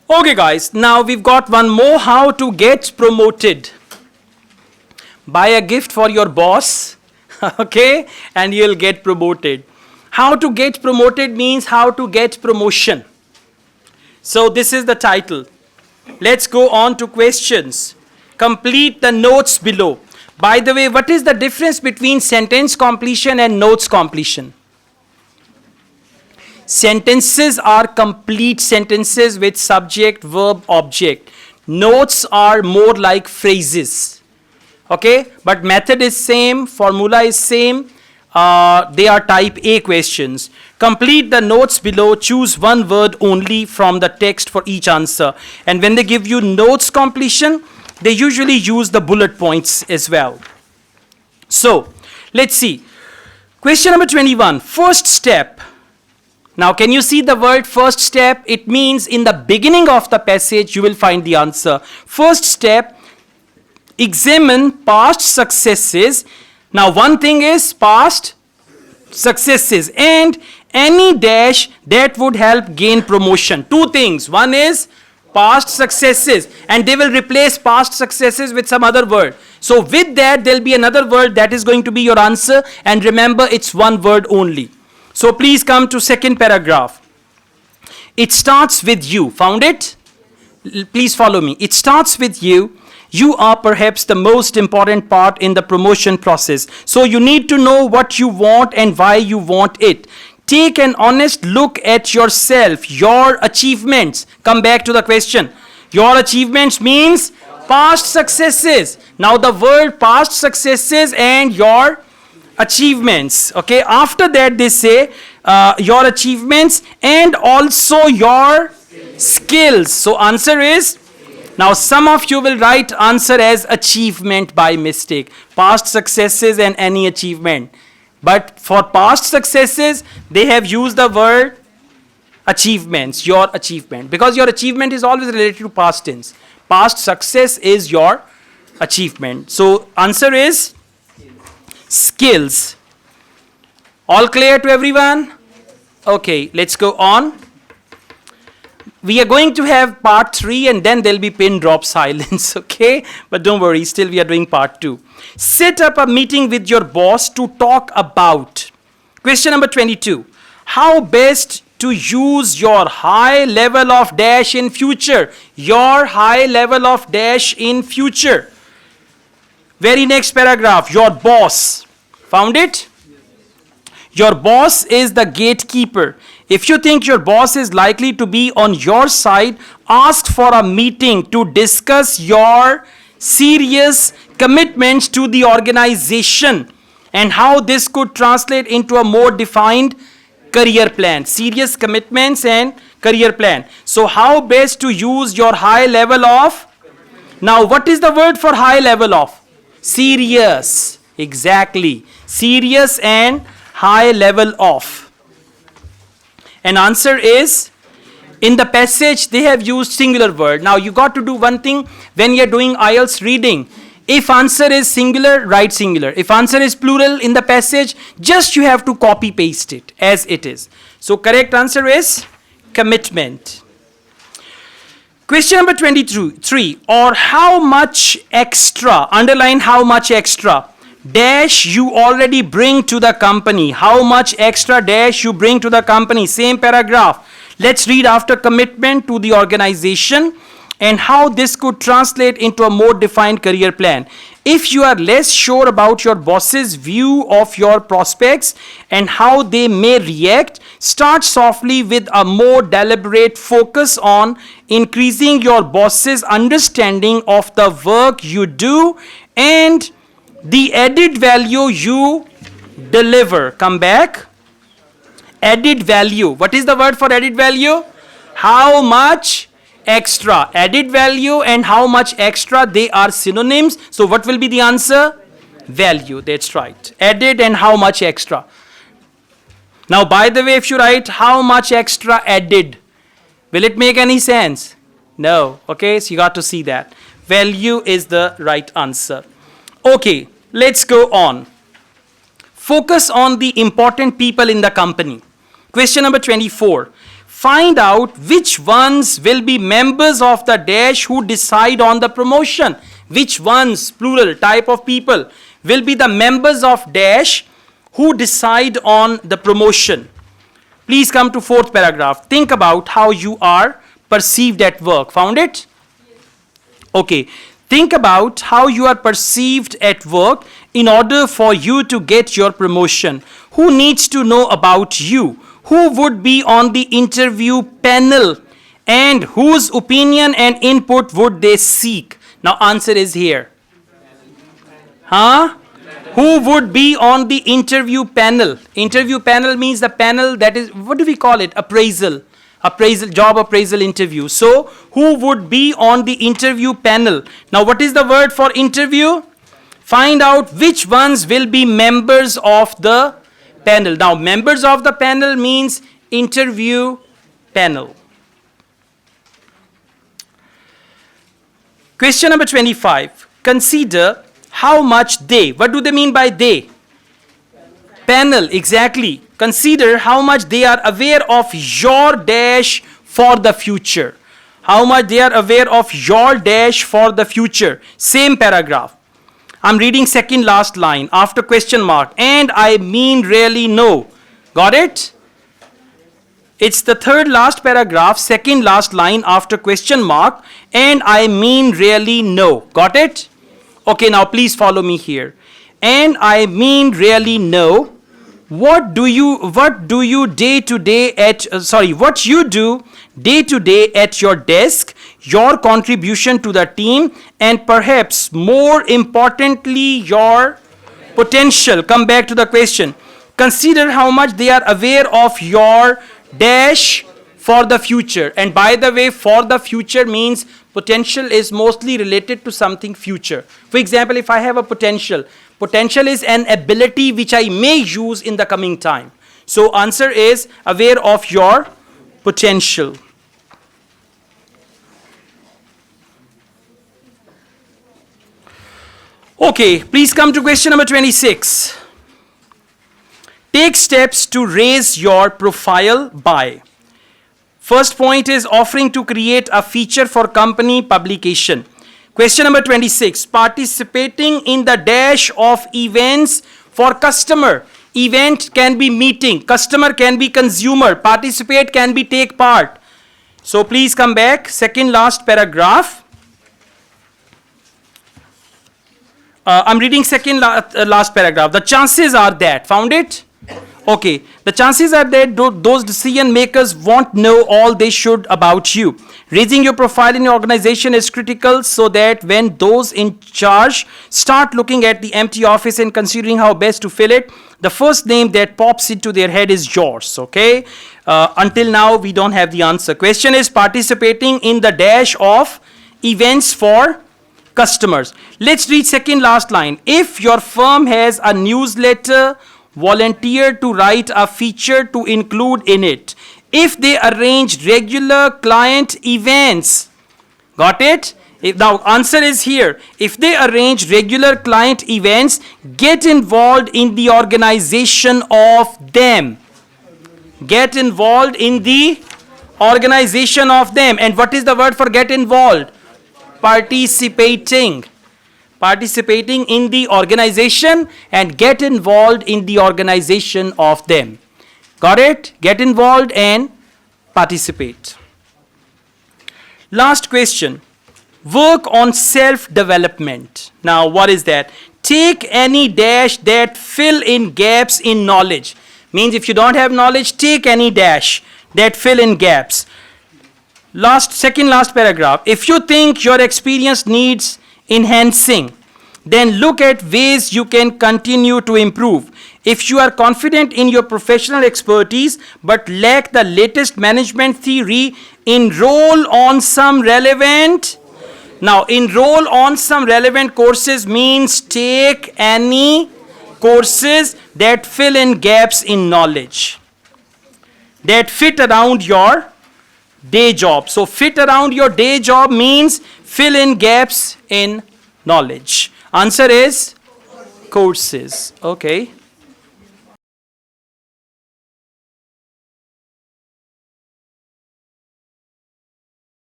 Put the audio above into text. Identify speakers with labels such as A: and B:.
A: Okay guys, now we've got one more, how to get promoted. Buy a gift for your boss, okay, and you'll get promoted. How to get promoted means how to get promotion. So this is the title. Let's go on to questions. Complete the notes below. By the way, what is the difference between sentence completion and notes completion? Sentences are complete sentences with subject, verb, object. Notes are more like phrases. Okay, but method is same, formula is same. They are type A questions. Complete the notes below. Choose one word only from the text for each answer. And when they give you notes completion, they usually use the bullet points as well. So, let's see. Question number 21. First step. Now, can you see the word first step? It means in the beginning of the passage, you will find the answer. First step, examine past successes. Now, one thing is past successes and any dash that would help gain promotion. Two things. One is past successes, and they will replace past successes with some other word. So, with that, there will be another word that is going to be your answer. And remember, it's one word only. So please come to second paragraph. It starts with you. Found it? Please follow me. It starts with you. You are perhaps the most important part in the promotion process. So you need to know what you want and why you want it. Take an honest look at yourself, your achievements. Come back to the question. Your achievements means past successes. Now the word past successes and your achievements. Okay, after that they say your achievements and also your skills. So answer is, now some of you will write answer as achievement by mistake. Past successes and any achievement. But for past successes, they have used the word achievements, your achievement. Because your achievement is always related to past tense. Past success is your achievement. So answer is skills. All clear to everyone? Okay, let's go on. We are going to have part 3 and then there'll be pin drop silence, okay? But don't worry, still we are doing part 2. Set up a meeting with your boss to talk about. Question number 22. How best to use your high level of dash in future? Your high level of dash in future. Very next paragraph, your boss. Found it? Your boss is the gatekeeper. If you think your boss is likely to be on your side, ask for a meeting to discuss your serious commitments to the organization and how this could translate into a more defined career plan. Serious commitments and career plan. So how best to use your high level of? Now what is the word for high level of? Serious. Exactly. Serious and high level of. And answer is, in the passage they have used singular word. Now you got to do one thing when you're doing IELTS reading. If answer is singular, write singular. If answer is plural in the passage, just you have to copy paste it as it is. So correct answer is commitment. Question number 23, or how much extra, underline how much extra, dash you already bring to the company. How much extra dash you bring to the company. Same paragraph. Let's read after commitment to the organization and how this could translate into a more defined career plan. If you are less sure about your boss's view of your prospects and how they may react, start softly with a more deliberate focus on increasing your boss's understanding of the work you do and the added value you deliver. Come back. Added value. What is the word for added value? How much extra. Added value and how much extra, they are synonyms. So what will be the answer? Value. That's right. Added and how much extra. Now by the way, if you write how much extra added, will it make any sense? No. Okay, so you got to see that. Value is the right answer. Okay, let's go on. Focus on the important people in the company. Question number 24. Find out which ones will be members of the dash who decide on the promotion. Which ones, plural, type of people, will be the members of dash who decide on the promotion. Please come to fourth paragraph. Think about how you are perceived at work. Found it? Okay. Think about how you are perceived at work in order for you to get your promotion. Who needs to know about you? Who would be on the interview panel? And whose opinion and input would they seek? Now answer is here. Huh? Who would be on the interview panel? Interview panel means the panel that is, what do we call it? Appraisal, job appraisal interview. So, who would be on the interview panel? Now, what is the word for interview? Find out which ones will be members of the panel. Now, members of the panel means interview panel. Question number 25. Consider how much they, what do they mean by they? Panel, exactly. Consider how much they are aware of your dash for the future. How much they are aware of your dash for the future. Same paragraph. I'm reading second last line after question mark. And I mean really no. Got it? It's the third last paragraph, second last line after question mark. And I mean really no. Got it? Okay, now please follow me here. And I mean really no. What you do day to day at your desk, your contribution to the team, and perhaps more importantly, your potential. Come back to the question. Consider how much they are aware of your dash for the future. And by the way, for the future means potential is mostly related to something future. For example, if I have a potential is an ability which I may use in the coming time. So answer is aware of your potential. Okay, please come to question number 26. Take steps to raise your profile by. First point is offering to create a feature for company publication. Question number 26. Participating in the dash of events for customer. Event can be meeting. Customer can be consumer. Participate can be take part. So please come back. Second last paragraph. I'm reading second last paragraph. The chances are that. Found it? Okay, the chances are that those decision makers won't know all they should about you. Raising your profile in your organization is critical so that when those in charge start looking at the empty office and considering how best to fill it, the first name that pops into their head is yours, okay? Until now, we don't have the answer. Question is participating in the dash of events for customers. Let's read second last line. If your firm has a newsletter, volunteer to write a feature to include in it. If they arrange regular client events, got it? Now answer is here. If they arrange regular client events, get involved in the organization of them. Get involved in the organization of them. And what is the word for get involved? Participating. Participating in the organization and get involved in the organization of them. Got it? Get involved and participate. Last question. Work on self-development. Now, what is that? Take any dash that fill in gaps in knowledge. Means if you don't have knowledge, take any dash that fill in gaps. Second last paragraph. If you think your experience needs enhancing, then look at ways you can continue to improve. If you are confident in your professional expertise but lack the latest management theory, enroll on some relevant. Now, enroll on some relevant courses means take any courses that fill in gaps in knowledge, that fit around your day job. So, fit around your day job means fill in gaps in knowledge. Answer is courses. Okay.